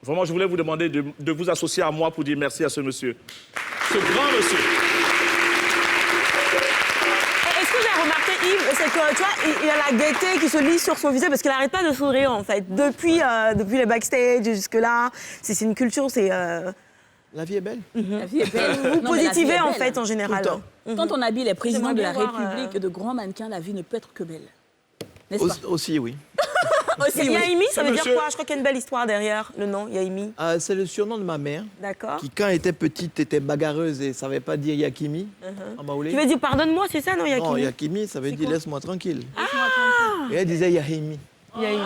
Vraiment, je voulais vous demander de vous associer à moi pour dire merci à ce monsieur. Ce grand monsieur. Est-ce que j'ai remarqué, Yves, c'est que, tu vois, il y a la gaieté qui se lit sur son visage parce qu'il n'arrête pas de sourire, en fait. Depuis les backstage jusque-là, c'est une culture, c'est... La vie est belle. La vie est belle. Vous Non, mais la vie positivez, est en belle, fait, hein. en général. Tout le temps. Quand on habille les présidents de la J'aimerais bien voir, République, de grands mannequins, la vie ne peut être que belle. N'est-ce pas? Aussi, oui. Aussi, oui. Yaimi, ça veut dire monsieur- quoi? Je crois qu'il y a une belle histoire derrière le nom, Yaimi. C'est le surnom de ma mère, D'accord. qui, quand elle était petite, était bagarreuse et ne savait pas dire Yakimi en maoulé. Tu veux dire pardonne-moi, c'est ça, non, Yakimi? Non, Yakimi, ça veut dire quoi? laisse-moi tranquille. Et elle disait Yahimi. Yaimi.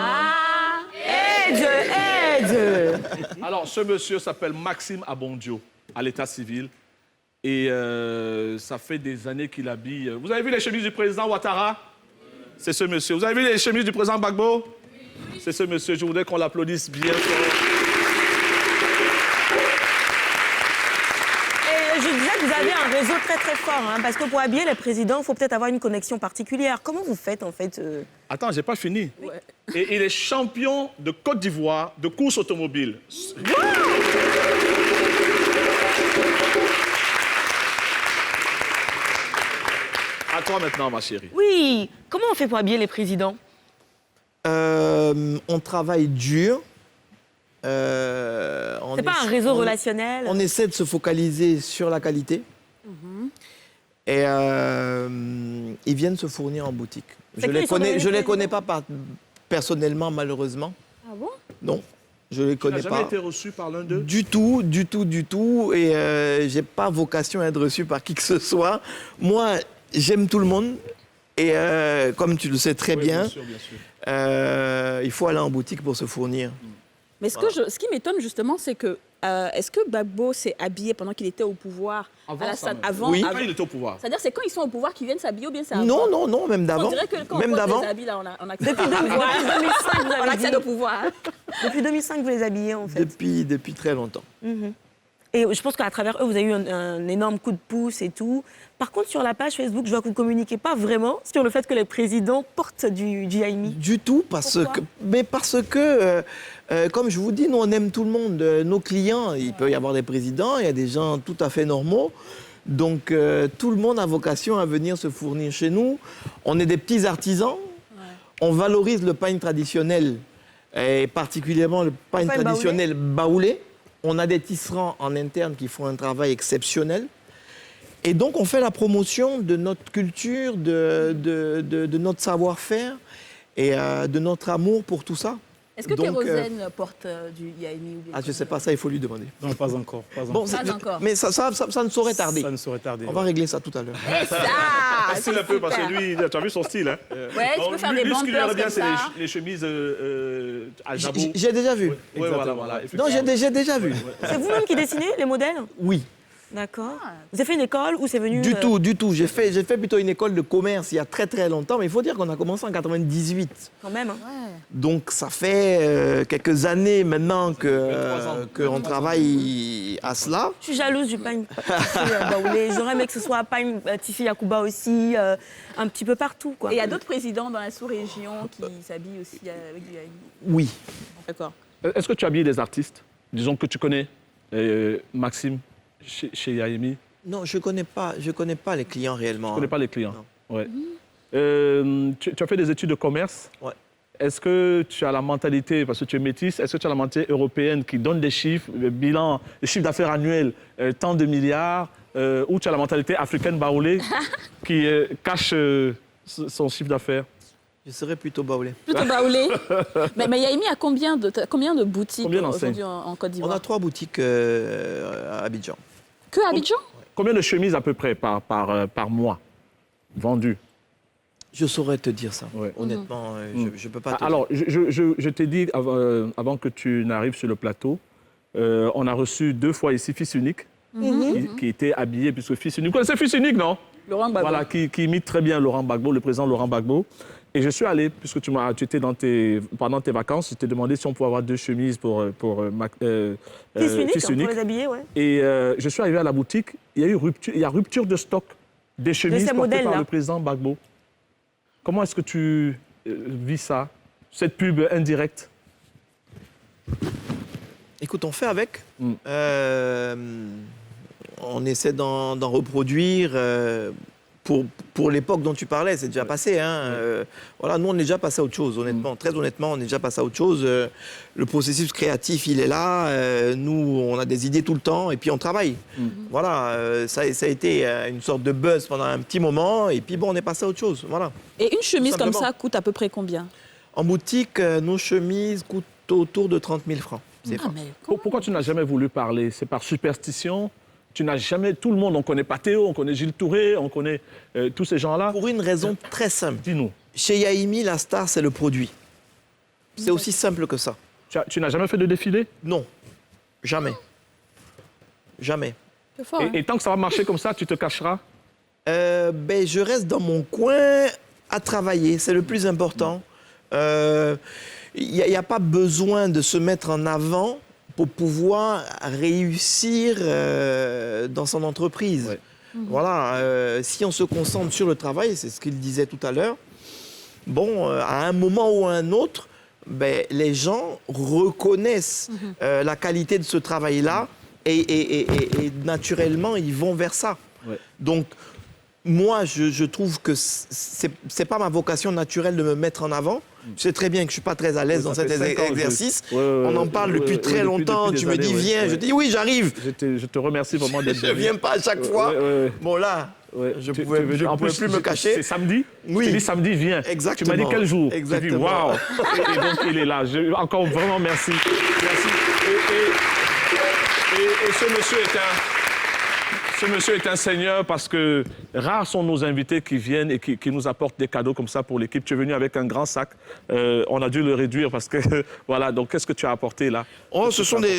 Aide! Alors, ce monsieur s'appelle Maxime Abondio, à l'état civil. Et ça fait des années qu'il habille... Vous avez vu les chemises du président Ouattara? C'est ce monsieur. Vous avez vu les chemises du président Gbagbo? C'est ce monsieur. Je voudrais qu'on l'applaudisse bien fort. Et je disais que vous avez un réseau très très fort, hein, parce que pour habiller les présidents, il faut peut-être avoir une connexion particulière. Comment vous faites, en fait Attends, j'ai pas fini. Et il est champion de Côte d'Ivoire de course automobile. À toi maintenant, ma chérie. Oui, comment on fait pour habiller les présidents? On travaille dur. C'est pas un réseau relationnel? On essaie de se focaliser sur la qualité. Et ils viennent se fournir en boutique. C'est Je qui, ils sont ne devenus les connais pas personnellement, malheureusement. Ah bon? Non, je ne les Tu n'as connais jamais pas. été reçu par l'un d'eux? Du tout. Et je n'ai pas vocation à être reçu par qui que ce soit. Moi, j'aime tout le monde. Et comme tu le sais très Oui, bien, bien sûr. il faut aller en boutique pour se fournir. Mais ce qui m'étonne justement, c'est que est-ce que Gbagbo s'est habillé pendant qu'il était au pouvoir Avant à la ça, salle même. avant, Oui. Quand il était au pouvoir. C'est-à-dire c'est quand ils sont au pouvoir qu'ils viennent s'habiller ou bien c'est avant? Non, même On d'avant. dirait que quand Même on d'avant. les habille, là, on accède Depuis 2005, vous on avez accède dit. au pouvoir. Depuis 2005, vous les habillez, en fait. Depuis très longtemps. Et je pense qu'à travers eux, vous avez eu un énorme coup de pouce et tout. Par contre, sur la page Facebook, je vois que vous ne communiquez pas vraiment sur le fait que les présidents portent du Yaimi. Du tout, parce que, comme je vous dis, nous, on aime tout le monde. Nos clients, il peut y avoir des présidents, il y a des gens tout à fait normaux. Donc, tout le monde a vocation à venir se fournir chez nous. On est des petits artisans. On valorise le pain traditionnel, et particulièrement le pain pain traditionnel baoulé. On a des tisserands en interne qui font un travail exceptionnel. Et donc, on fait la promotion de notre culture, de notre savoir-faire et de notre amour pour tout ça. Est-ce que Donc, Kérosène porte du Yaimi ou bien je ne sais pas, ça, il faut lui demander. Non, pas encore. Bon, Pas encore. mais ça ne saurait tarder. Ça ne saurait tarder. On va régler ça tout à l'heure. Et ça, Style un peu, parce que lui, tu as vu son style, hein? Ouais, tu peux faire des lui, ce qui lui bumpers irait bien, comme c'est ça. les chemises à jabot. J'ai déjà vu. Oui, voilà. Non, effectivement. j'ai déjà vu. C'est vous-même qui dessinez les modèles? Oui. D'accord. Vous avez fait une école ou c'est venu... Du tout. J'ai fait plutôt une école de commerce il y a très très longtemps, mais il faut dire qu'on a commencé en 98. Quand même. Hein. Donc ça fait quelques années maintenant 23 ans. qu'on travaille à cela. Je suis jalouse du pain baoulé. J'aurais aimé que ce soit pain Tifi Yakuba aussi, un petit peu partout, quoi. Et il y a d'autres présidents dans la sous-région qui s'habillent aussi avec du Yaimi. Oui. D'accord. Est-ce que tu habilles des artistes? Disons que tu connais Maxime chez Yaimi. Non, je connais pas les clients réellement. Tu ne connais pas les clients? Non. Ouais. Tu as fait des études de commerce? Ouais. Est-ce que tu as la mentalité, parce que tu es métisse, est-ce que tu as la mentalité européenne qui donne des chiffres, le bilan, les chiffres d'affaires annuels, tant de milliards, ou tu as la mentalité africaine baoulée qui cache son chiffre d'affaires? Je serais plutôt baoulé. Plutôt baoulé. mais Yaimi a combien de boutiques Combien d'enseignes aujourd'hui en Côte On d'Ivoire? a 3 boutiques à Abidjan. Que à Abidjan? Combien de chemises à peu près par mois vendues? Je saurais te dire ça. Ouais. Honnêtement, je ne peux pas te Alors, je t'ai dit avant que tu n'arrives sur le plateau, on a reçu 2 fois ici Fils Unique, qui était habillé, puisque Fils Unique... Vous connaissez Fils Unique, non? Laurent Gbagbo. Voilà, qui imite très bien Laurent Gbagbo, le président Laurent Gbagbo. Et je suis allé, puisque tu étais pendant tes vacances, je t'ai demandé si on pouvait avoir 2 chemises pour Fils unique, pour les habiller, ouais. Et je suis arrivé à la boutique, il y a rupture de stock des chemises ces portées par modèles-là. le président Gbagbo. Comment est-ce que tu vis ça, cette pub indirecte? Écoute, on fait avec. On essaie d'en reproduire. Pour l'époque dont tu parlais, c'est déjà passé. Hein. Voilà, nous, on est déjà passé à autre chose, honnêtement. Très honnêtement, on est déjà passé à autre chose. Le processus créatif, il est là. Nous, on a des idées tout le temps et puis on travaille. Voilà, ça a été une sorte de buzz pendant un petit moment. Et puis, bon, on est passé à autre chose. Voilà. Et une chemise comme simplement. ça coûte à peu près combien? En boutique, nos chemises coûtent autour de 30 000 francs. Mais Pourquoi tu n'as jamais voulu parler? C'est par superstition? Tu n'as jamais... Tout le monde, on connaît Pathéo, on connaît Gilles Touré, on connaît tous ces gens-là. Pour une raison très simple. Dis-nous. Chez Yaimi, la star, c'est le produit. C'est aussi simple que ça. Tu n'as jamais fait de défilé? Non. Jamais. Jamais. c'est fort, hein. Et tant que ça va marcher comme ça, tu te cacheras? Je reste dans mon coin à travailler. C'est le plus important. Il n'y a pas besoin de se mettre en avant pour pouvoir réussir dans son entreprise. Ouais. Voilà, si on se concentre sur le travail, c'est ce qu'il disait tout à l'heure, bon, à un moment ou à un autre, les gens reconnaissent la qualité de ce travail-là et naturellement, ils vont vers ça. Ouais. Donc, moi, je trouve que c'est pas ma vocation naturelle de me mettre en avant. Je sais très bien que je suis pas très à l'aise dans cet exercice. On en parle depuis très longtemps. depuis tu des me dis, années, viens. ouais. Je dis, oui, j'arrive. Je te remercie vraiment d'être Je venu. viens pas à chaque fois. Bon, là, je Tu- pouvais, tu veux- je en pouvais plus me cacher. C'est samedi? Oui. Tu dis samedi, viens. Exactement. Tu m'as dit quel jour? Exactement. Tu dis waouh. Et donc il est là. Encore vraiment merci. Merci. Et ce monsieur est un seigneur parce que rares sont nos invités qui viennent et qui nous apportent des cadeaux comme ça pour l'équipe. Tu es venu avec un grand sac. On a dû le réduire parce que voilà. Donc qu'est-ce que tu as apporté là? Oh, ce sont des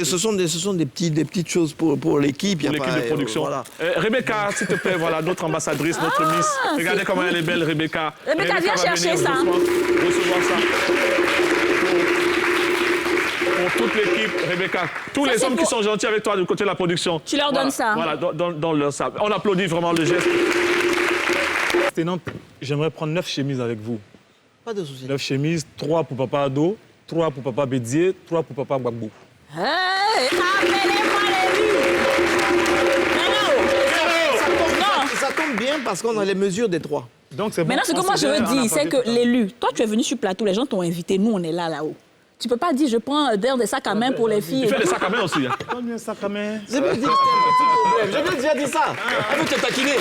petites choses pour l'équipe. Pour l'équipe de production. Voilà. Rebecca, s'il te plaît, voilà, notre ambassadrice, notre Miss. Regardez comment elle est belle, Rebecca. Rebecca, viens va chercher venir ça. recevoir ça. Pour toute l'équipe, Rebecca. Tous Ça, les c'est hommes qui pour- sont gentils avec toi du côté de la production. Tu leur Voilà, donnes ça. Voilà, dans leur ça. On applaudit vraiment le geste. Sinon, j'aimerais prendre 9 chemises avec vous. Pas de souci. 9 chemises, 3 pour papa Ado, 3 pour papa Bédier, 3 pour papa Gbagbo. Hey, appelez-moi les Non. Ça tombe bien parce qu'on a les mesures des trois. Donc, c'est bon. Maintenant, ce que moi je veux dire, c'est que l'élu, toi tu es venu sur plateau, les gens t'ont invité, nous on est là-haut. Tu peux pas dire je prends des sacs à main pour les filles. Il fait des sacs à main aussi. Hein. Combien ça quand même? J'ai bien dit que c'était un petit problème. J'ai bien déjà dit ça. Elle veut te taquiner.